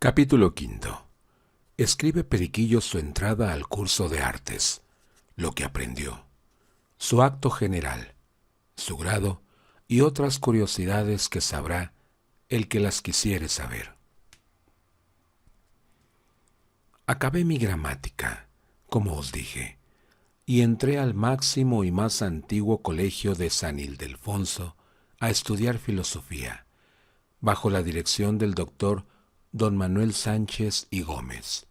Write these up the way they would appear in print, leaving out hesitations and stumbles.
Capítulo quinto. Escribe Periquillo su entrada al curso de artes, lo que aprendió, su acto general, su grado y otras curiosidades que sabrá el que las quisiere saber. Acabé mi gramática, como os dije, y entré al máximo y más antiguo colegio de San Ildefonso a estudiar filosofía, bajo la dirección del doctor don Manuel Sánchez y Gómez,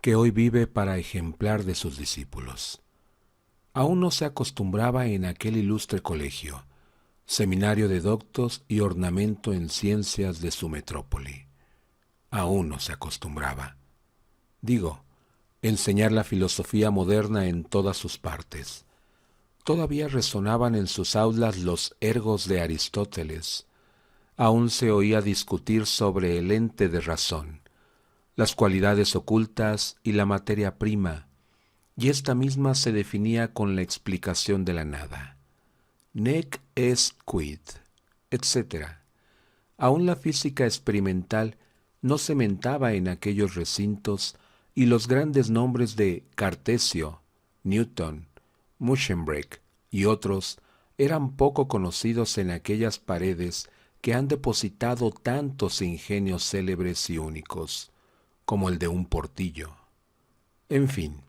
que hoy vive para ejemplar de sus discípulos. Aún no se acostumbraba en aquel ilustre colegio, seminario de doctos y ornamento en ciencias de su metrópoli. Aún no se acostumbraba. Digo, enseñar la filosofía moderna en todas sus partes. Todavía resonaban en sus aulas los ergos de Aristóteles. Aún se oía discutir sobre el ente de razón, las cualidades ocultas y la materia prima, y esta misma se definía con la explicación de la nada. Nec est quid, etc. Aún la física experimental no se mentaba en aquellos recintos, y los grandes nombres de Cartesio, Newton, Muschenbroek y otros eran poco conocidos en aquellas paredes que han depositado tantos ingenios célebres y únicos, como el de un Portillo. En fin,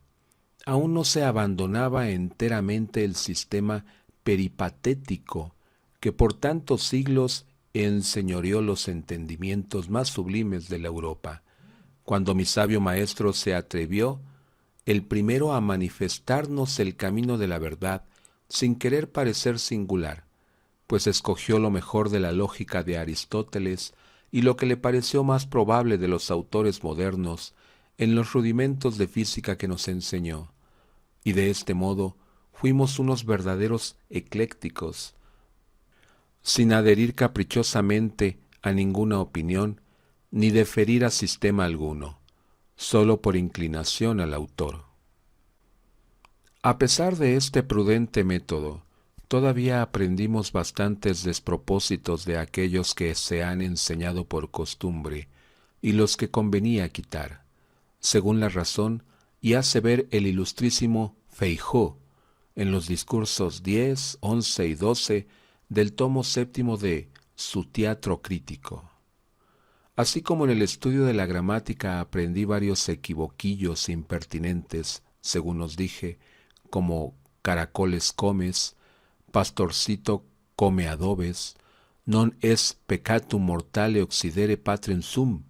aún no se abandonaba enteramente el sistema peripatético que por tantos siglos enseñoreó los entendimientos más sublimes de la Europa, cuando mi sabio maestro se atrevió, el primero a manifestarnos el camino de la verdad sin querer parecer singular, pues escogió lo mejor de la lógica de Aristóteles y lo que le pareció más probable de los autores modernos en los rudimentos de física que nos enseñó, y de este modo fuimos unos verdaderos eclécticos, sin adherir caprichosamente a ninguna opinión, ni deferir a sistema alguno, sólo por inclinación al autor. A pesar de este prudente método, todavía aprendimos bastantes despropósitos de aquellos que se han enseñado por costumbre y los que convenía quitar, según la razón y hace ver el ilustrísimo Feijoo en los discursos 10, 11 y 12 del tomo séptimo de Su Teatro Crítico. Así como en el estudio de la gramática aprendí varios equivoquillos impertinentes, según os dije, como caracoles comes, pastorcito come adobes, non es peccatum mortale occidere patrem sum,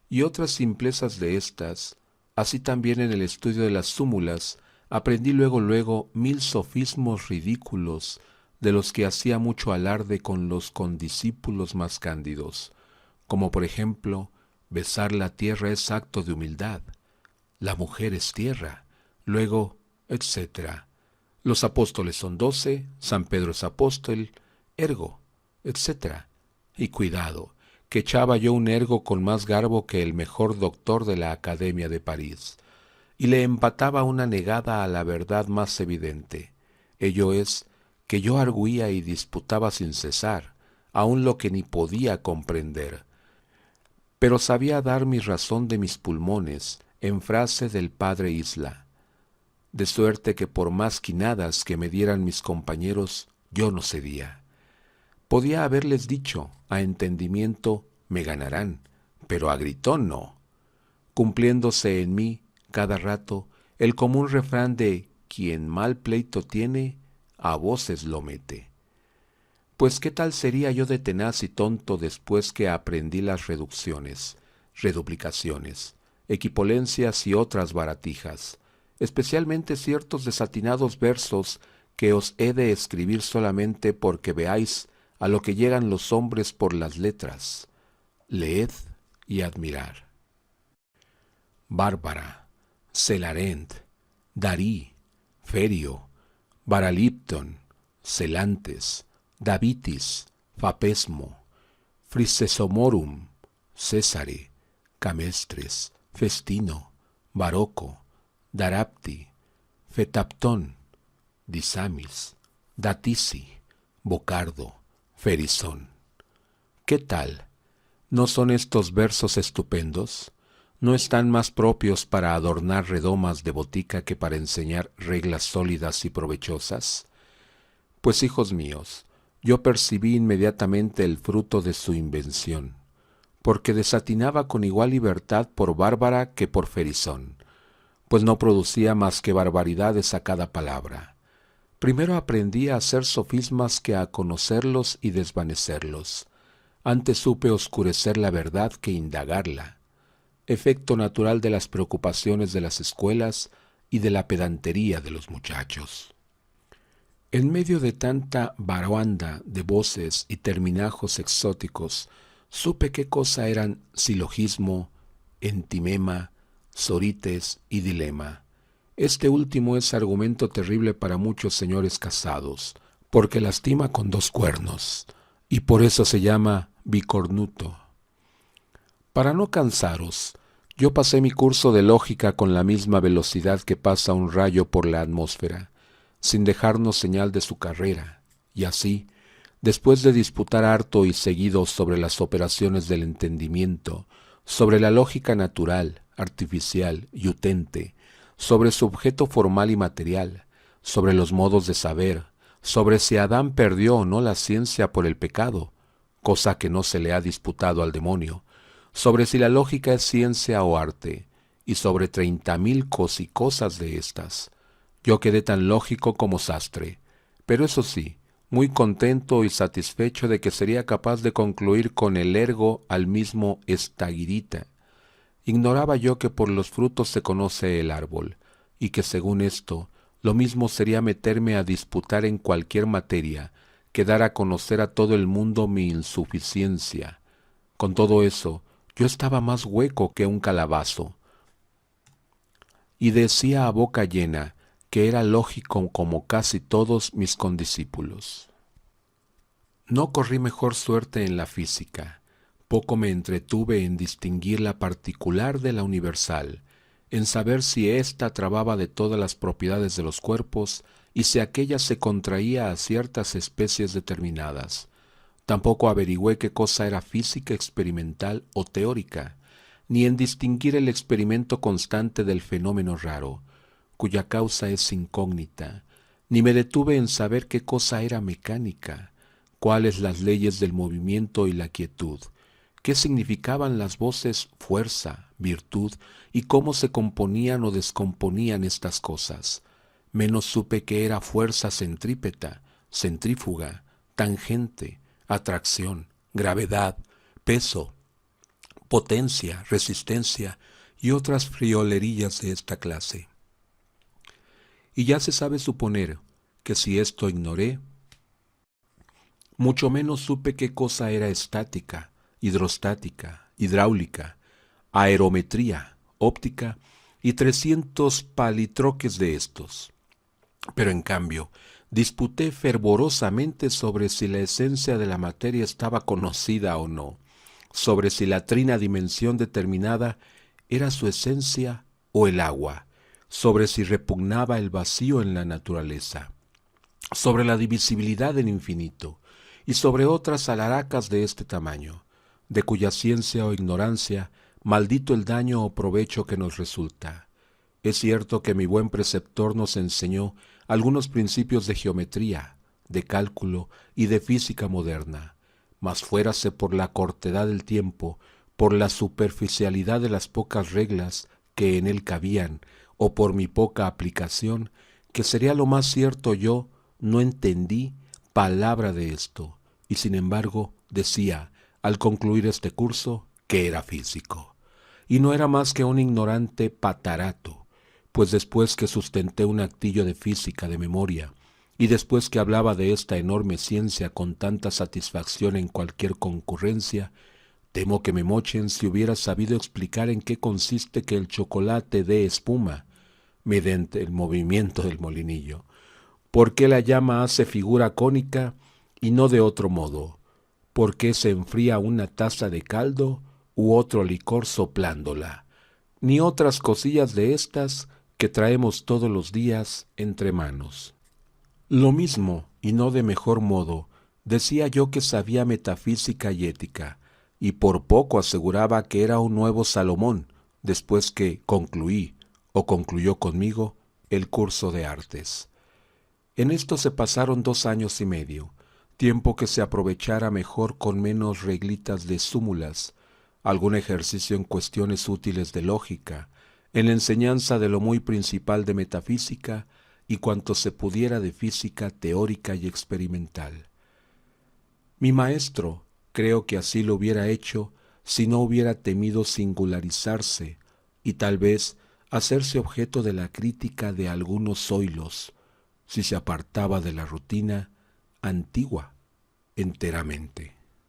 y otras simplezas de estas. Así también en el estudio de las súmulas aprendí luego 1000 sofismos ridículos, de los que hacía mucho alarde con los condiscípulos más cándidos, como por ejemplo, besar la tierra es acto de humildad, la mujer es tierra, luego, etc. Los apóstoles son 12, San Pedro es apóstol, ergo, etc. Y cuidado, que echaba yo un ergo con más garbo que el mejor doctor de la Academia de París, y le empataba una negada a la verdad más evidente, ello es, que yo arguía y disputaba sin cesar, aun lo que ni podía comprender, pero sabía dar mi razón de mis pulmones en frase del padre Isla, de suerte que por más quinadas que me dieran mis compañeros, yo no cedía. Podía haberles dicho, a entendimiento me ganarán, pero a gritón no, cumpliéndose en mí, cada rato, el común refrán de quien mal pleito tiene, a voces lo mete. Pues qué tal sería yo de tenaz y tonto después que aprendí las reducciones, reduplicaciones, equipolencias y otras baratijas, especialmente ciertos desatinados versos que os he de escribir solamente porque veáis a lo que llegan los hombres por las letras. Leed y admirar. Bárbara, Celarent, Darí, Ferio, Baralipton, Celantes, Davitis, Fapesmo, Frisesomorum, Césare, Camestres, Festino, Baroco, Darapti, Fetaptón, Disamis, Datisi, Bocardo, Ferizón. ¿Qué tal? ¿No son estos versos estupendos? ¿No están más propios para adornar redomas de botica que para enseñar reglas sólidas y provechosas? Pues, hijos míos, yo percibí inmediatamente el fruto de su invención, porque desatinaba con igual libertad por bárbara que por ferizón, pues no producía más que barbaridades a cada palabra. Primero aprendí a hacer sofismas que a conocerlos y desvanecerlos. Antes supe oscurecer la verdad que indagarla, efecto natural de las preocupaciones de las escuelas y de la pedantería de los muchachos. En medio de tanta baruanda de voces y terminajos exóticos, supe qué cosa eran silogismo, entimema, sorites y dilema. Este último es argumento terrible para muchos señores casados, porque lastima con dos cuernos, y por eso se llama bicornuto. Para no cansaros, yo pasé mi curso de lógica con la misma velocidad que pasa un rayo por la atmósfera, sin dejarnos señal de su carrera, y así, después de disputar harto y seguido sobre las operaciones del entendimiento, sobre la lógica natural, artificial y utente, sobre su objeto formal y material, sobre los modos de saber, sobre si Adán perdió o no la ciencia por el pecado, cosa que no se le ha disputado al demonio, sobre si la lógica es ciencia o arte, y sobre 30,000 cosas de estas. Yo quedé tan lógico como sastre, pero eso sí, muy contento y satisfecho de que sería capaz de concluir con el ergo al mismo estagirita. Ignoraba yo que por los frutos se conoce el árbol, y que según esto, lo mismo sería meterme a disputar en cualquier materia, que dar a conocer a todo el mundo mi insuficiencia. Con todo eso, yo estaba más hueco que un calabazo, y decía a boca llena que era lógico como casi todos mis condiscípulos. No corrí mejor suerte en la física. Poco me entretuve en distinguir la particular de la universal, en saber si ésta trababa de todas las propiedades de los cuerpos y si aquella se contraía a ciertas especies determinadas. Tampoco averigüé qué cosa era física experimental o teórica, ni en distinguir el experimento constante del fenómeno raro, cuya causa es incógnita, ni me detuve en saber qué cosa era mecánica, cuáles las leyes del movimiento y la quietud, qué significaban las voces fuerza, virtud, y cómo se componían o descomponían estas cosas. Menos supe qué era fuerza centrípeta, centrífuga, tangente, atracción, gravedad, peso, potencia, resistencia y otras friolerías de esta clase. Y ya se sabe suponer que si esto ignoré, mucho menos supe qué cosa era estática, hidrostática, hidráulica, aerometría, óptica y 300 palitroques de estos. Pero en cambio, disputé fervorosamente sobre si la esencia de la materia estaba conocida o no, sobre si la trina dimensión determinada era su esencia o el agua, sobre si repugnaba el vacío en la naturaleza, sobre la divisibilidad del infinito, y sobre otras alaracas de este tamaño, de cuya ciencia o ignorancia maldito el daño o provecho que nos resulta. Es cierto que mi buen preceptor nos enseñó algunos principios de geometría, de cálculo y de física moderna, mas fuérase por la cortedad del tiempo, por la superficialidad de las pocas reglas que en él cabían, o por mi poca aplicación, que sería lo más cierto yo no entendí palabra de esto, y sin embargo decía, al concluir este curso, que era físico. Y no era más que un ignorante patarato, pues después que sustenté un actillo de física de memoria, y después que hablaba de esta enorme ciencia con tanta satisfacción en cualquier concurrencia, temo que me mochen si hubiera sabido explicar en qué consiste que el chocolate dé espuma, mediante el movimiento del molinillo, por qué la llama hace figura cónica y no de otro modo, por qué se enfría una taza de caldo u otro licor soplándola, ni otras cosillas de estas que traemos todos los días entre manos. Lo mismo, y no de mejor modo, decía yo que sabía metafísica y ética, y por poco aseguraba que era un nuevo Salomón después que concluyó conmigo el curso de artes. En esto se pasaron 2 años y medio, tiempo que se aprovechara mejor con menos reglitas de súmulas, algún ejercicio en cuestiones útiles de lógica, en la enseñanza de lo muy principal de metafísica y cuanto se pudiera de física teórica y experimental. Mi maestro, creo que así lo hubiera hecho si no hubiera temido singularizarse y tal vez hacerse objeto de la crítica de algunos zoilos, si se apartaba de la rutina antigua enteramente.